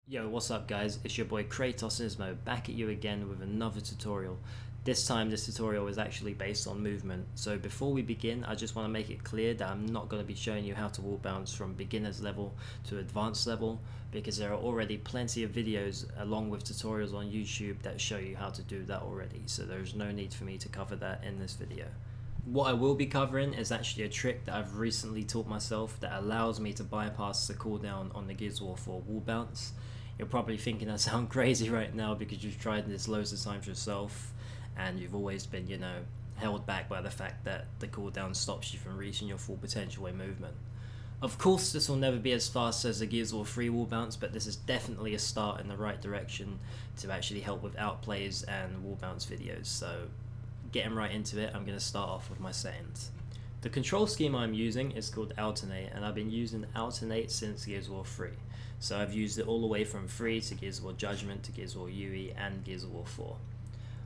Yo, what's up guys? It's your boy KRATOZNIZMO back at you again with another tutorial. This time this tutorial is actually based on movement. So before we begin, I just want to make it clear that I'm not going to be showing you how to wall bounce from beginner's level to advanced level, because there are already plenty of videos along with tutorials on YouTube that show you how to do that already. So there's no need for me to cover that in this video. What I will be covering is actually a trick that I've recently taught myself that allows me to bypass the cooldown on the Gears of War 4 wall bounce. You're probably thinking I sound crazy right now because you've tried this loads of times yourself and you've always been, held back by the fact that the cooldown stops you from reaching your full potential in movement. Of course, this will never be as fast as the Gears of War 3 wall bounce, but this is definitely a start in the right direction to actually help with outplays and wall bounce videos. So getting right into it, I'm going to start off with my settings. The control scheme I'm using is called Alternate, and I've been using Alternate since Gears of War 3. So I've used it all the way from 3 to Gears of War Judgment to Gears of War UE and Gears of War 4.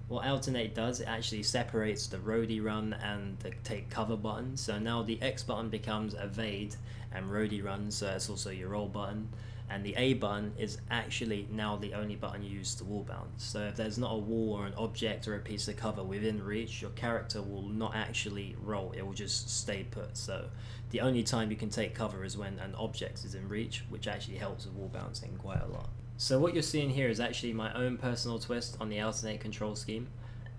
What Alternate does, it actually separates the roadie run and the take cover button. So now the X button becomes evade and roadie run, so that's also your roll button. And the A button is actually now the only button you use to wall bounce. So if there's not a wall or an object or a piece of cover within reach, your character will not actually roll, it will just stay put. So the only time you can take cover is when an object is in reach, which actually helps with wall bouncing quite a lot. So what you're seeing here is actually my own personal twist on the Alternate control scheme.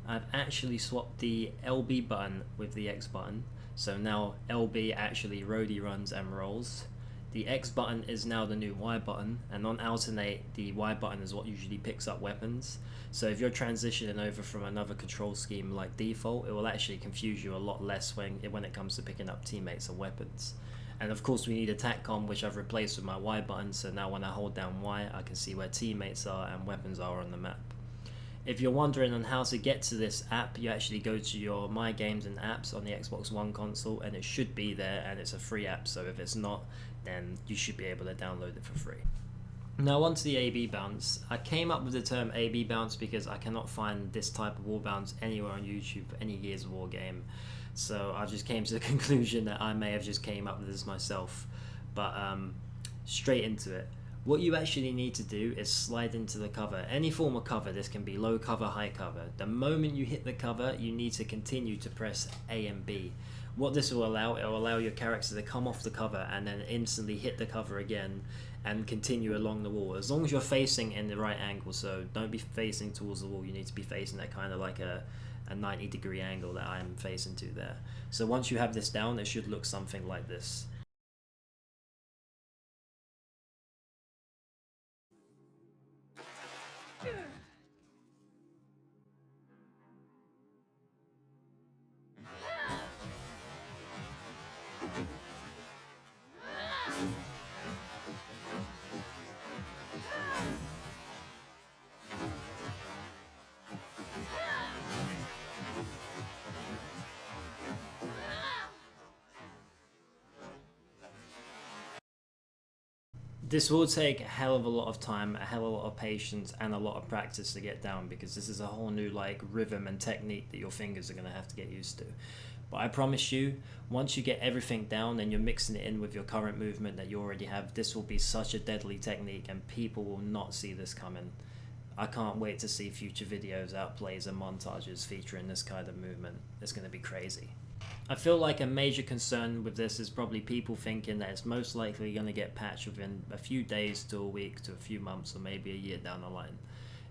I've actually swapped the LB button with the X button. So now LB actually roadie runs and rolls. The X button is now the new Y button, and on Alternate, the Y button is what usually picks up weapons. So if you're transitioning over from another control scheme like default, it will actually confuse you a lot less when it comes to picking up teammates and weapons. And of course we need attack com, which I've replaced with my Y button, so now when I hold down Y, I can see where teammates are and weapons are on the map. If you're wondering on how to get to this app, you actually go to your My Games and Apps on the Xbox One console, and it should be there, and it's a free app, so if it's not, then you should be able to download it for free. Now onto the AB bounce. I came up with the term AB bounce because I cannot find this type of wall bounce anywhere on YouTube for any Gears of War game. So I just came to the conclusion that I may have just came up with this myself. But straight into it. What you actually need to do is slide into the cover. Any form of cover, this can be low cover, high cover. The moment you hit the cover, you need to continue to press A and B. What this will allow, it will allow your character to come off the cover and then instantly hit the cover again and continue along the wall. As long as you're facing in the right angle, so don't be facing towards the wall, you need to be facing that kind of like a 90-degree angle that I'm facing to there. So once you have this down, it should look something like this. This will take a hell of a lot of time, a hell of a lot of patience, and a lot of practice to get down, because this is a whole new rhythm and technique that your fingers are going to have to get used to. But I promise you, once you get everything down and you're mixing it in with your current movement that you already have, this will be such a deadly technique and people will not see this coming. I can't wait to see future videos, outplays and montages featuring this kind of movement. It's going to be crazy. I feel like a major concern with this is probably people thinking that it's most likely going to get patched within a few days to a week to a few months or maybe a year down the line.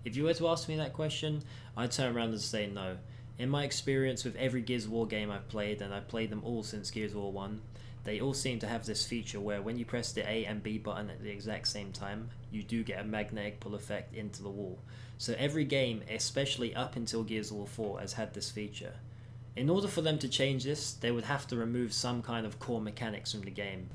If you were to ask me that question, I'd turn around and say no. In my experience with every Gears of War game I've played, and I've played them all since Gears of War 1, they all seem to have this feature where when you press the A and B button at the exact same time, you do get a magnetic pull effect into the wall. So every game, especially up until Gears of War 4, has had this feature. In order for them to change this, they would have to remove some kind of core mechanics from the game.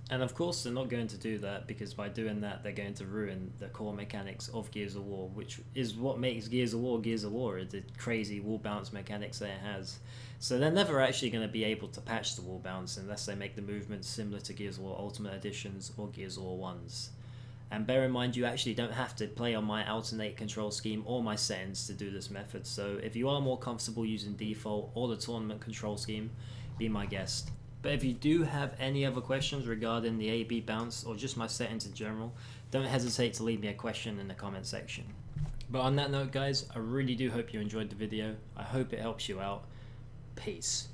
And of course they're not going to do that, because by doing that they're going to ruin the core mechanics of Gears of War, which is what makes Gears of War, the crazy wall bounce mechanics that it has. So they're never actually going to be able to patch the wall bounce unless they make the movements similar to Gears of War Ultimate Editions or Gears of War 1s. And bear in mind, you actually don't have to play on my Alternate control scheme or my settings to do this method, so if you are more comfortable using default or the tournament control scheme, be my guest. But if you do have any other questions regarding the AB bounce or just my settings in general, don't hesitate to leave me a question in the comment section. But on that note guys, I really do hope you enjoyed the video. I hope it helps you out. Peace.